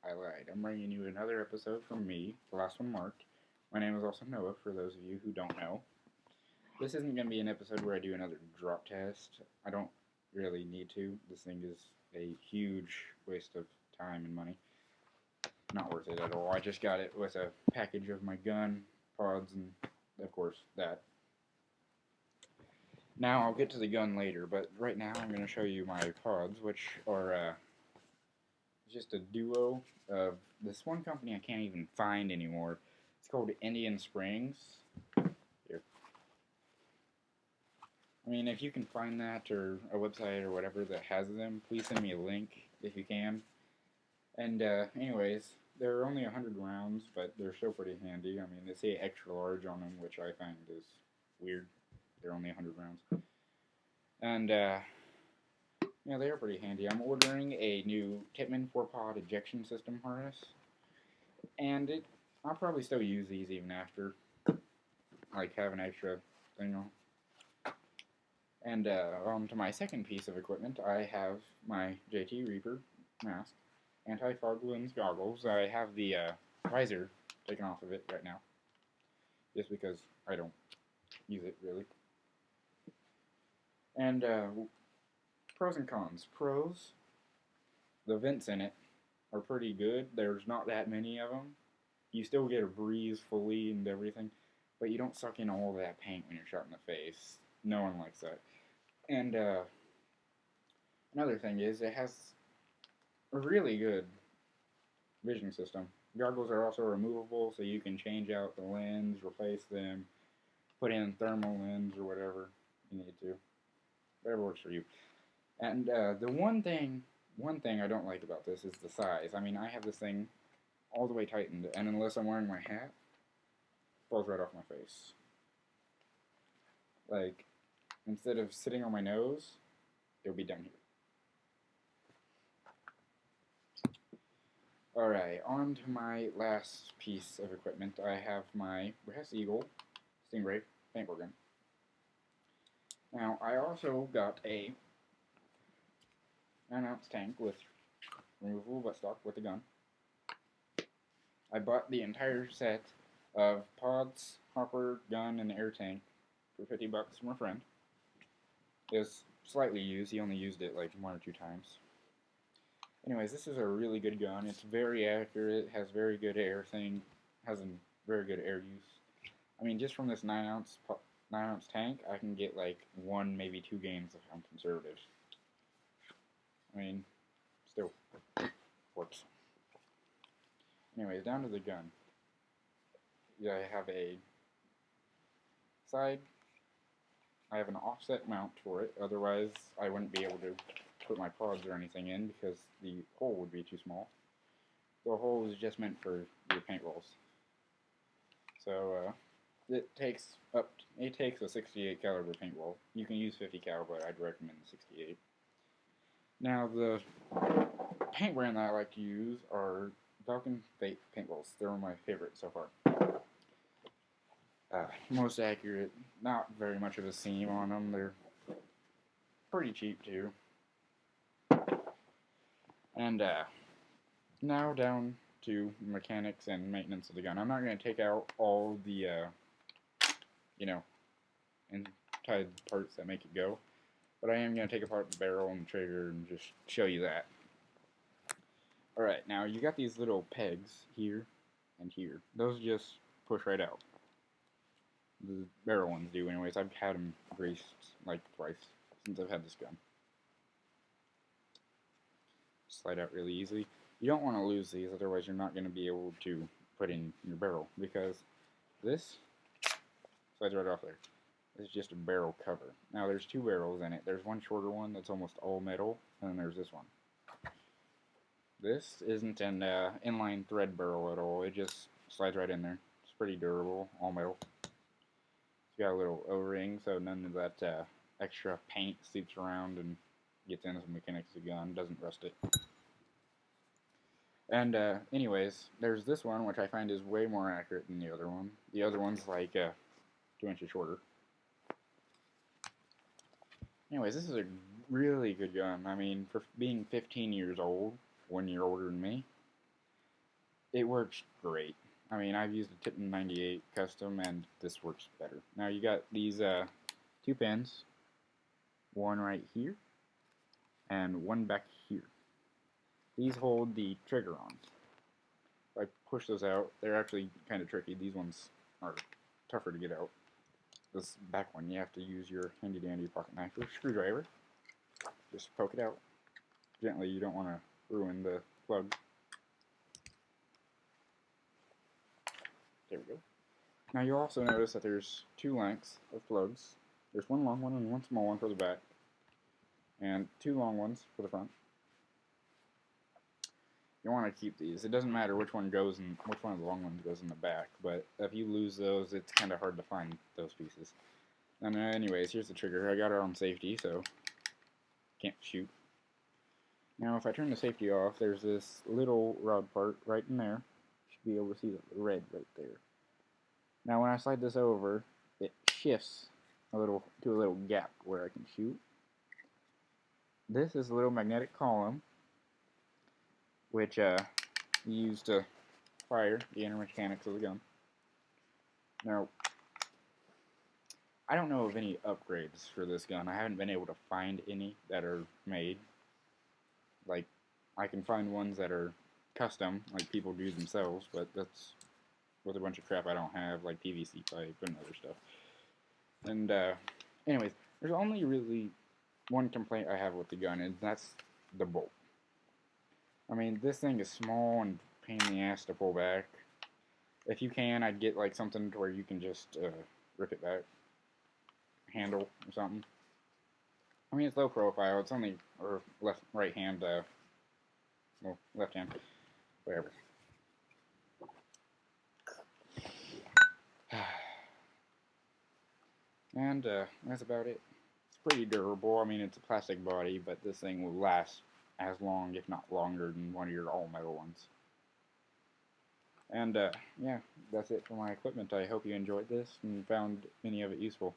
I lied. I'm bringing you another episode from me, the last one marked. My name is also Noah, for those of you who don't know. This isn't going to be an episode where I do another drop test. I don't really need to. This thing is a huge waste of time and money. Not worth it at all. I just got it with a package of my gun, pods, and of course that. Now I'll get to the gun later, but right now I'm going to show you my pods, which are just a duo of this one company I can't even find anymore. It's called Indian Springs. Here. I mean, if you can find that or a website or whatever that has them, please send me a link if you can. And anyways, they're only 100 rounds, but they're still pretty handy. I mean, they say extra large on them, which I find is weird. They're only 100 rounds. And yeah, they are pretty handy. I'm ordering a new Tippmann 4-pod ejection system harness, and I'll probably still use these even after, like, have an extra thing on. And on to my second piece of equipment, I have my JT Reaper mask, anti-fog lens goggles. I have the visor taken off of it right now, just because I don't use it really. And pros and cons. Pros, the vents in it are pretty good. There's not that many of them. You still get a breeze fully and everything, but you don't suck in all of that paint when you're shot in the face. No one likes that. And another thing is it has a really good vision system. Goggles are also removable, so you can change out the lens, replace them, put in thermal lens or whatever you need to. Whatever works for you. And the one thing I don't like about this is the size. I mean, I have this thing all the way tightened, and unless I'm wearing my hat, it falls right off my face. Like, instead of sitting on my nose, it'll be down here. Alright, on to my last piece of equipment. I have my Brass Eagle Stingray paintball gun. Now, I also got a 9-ounce tank with removable buttstock with a gun. I bought the entire set of pods, hopper, gun, and air tank for $50 from a friend. It was slightly used. He only used it like 1 or 2 times. Anyways, this is a really good gun. It's very accurate, has very good air thing, has a very good air use. I mean, just from this 9-ounce tank, I can get like 1, maybe 2 games if I'm conservative. I mean, still works. Anyways, down to the gun. Yeah, I have a side. I have an offset mount for it. Otherwise, I wouldn't be able to put my pods or anything in because the hole would be too small. The hole is just meant for your paint rolls. So it takes a 68 caliber paint roll. You can use 50 cal, but I'd recommend the 68. Now the paint brand that I like to use are Falcon Fate paint rolls. They're my favorite so far. Most accurate, not very much of a seam on them. They're pretty cheap too. And now down to mechanics and maintenance of the gun. I'm not going to take out all the, inside parts that make it go, but I am going to take apart the barrel and the trigger and just show you that. Alright, now you got these little pegs here and here. Those just push right out. The barrel ones do anyways. I've had them greased like twice since I've had this gun. Slide out really easily. You don't want to lose these, otherwise you're not going to be able to put in your barrel, because this slides right off there. This is just a barrel cover. Now there's 2 barrels in it. There's one shorter one that's almost all metal, and then there's this one. This isn't an inline thread barrel at all. It just slides right in there. It's pretty durable, all metal. It's got a little O-ring, so none of that extra paint seeps around and gets into the mechanics of the gun, doesn't rust it. And anyways, there's this one, which I find is way more accurate than the other one. The other one's like 2 inches shorter. Anyways, this is a really good gun. I mean, for being 15 years old when you're older than me, it works great. I mean, I've used a Titan 98 custom, and this works better. Now you got these two pins, one right here, and one back here. These hold the trigger on. If I push those out, they're actually kind of tricky. These ones are tougher to get out. This back one, you have to use your handy dandy pocket knife or screwdriver. Just poke it out gently. You don't want to ruin the plug. There we go. Now you'll also notice that there's two lengths of plugs. There's one long one and one small one for the back, and two long ones for the front. You want to keep these. It doesn't matter which one goes in, which one of the long ones goes in the back, but if you lose those, it's kind of hard to find those pieces. And anyways, here's the trigger. I got it on safety, so can't shoot. Now if I turn the safety off, there's this little rod part right in there. You should be able to see the red right there. Now when I slide this over, it shifts a little to a little gap where I can shoot. This is a little magnetic column, which you use to fire the inner mechanics of the gun. Now, I don't know of any upgrades for this gun. I haven't been able to find any that are made. Like, I can find ones that are custom, like people do themselves, but that's with a bunch of crap I don't have, like PVC pipe and other stuff. And, anyways, there's only really one complaint I have with the gun, and that's the bolt. I mean, this thing is small and pain in the ass to pull back. If you can, I'd get like something to where you can just rip it back. Handle or something. I mean, it's low profile. It's only or right hand, well, left hand, whatever. And that's about it. It's pretty durable. I mean, it's a plastic body, but this thing will last as long, if not longer, than one of your all-metal ones. And yeah, that's it for my equipment. I hope you enjoyed this and found any of it useful.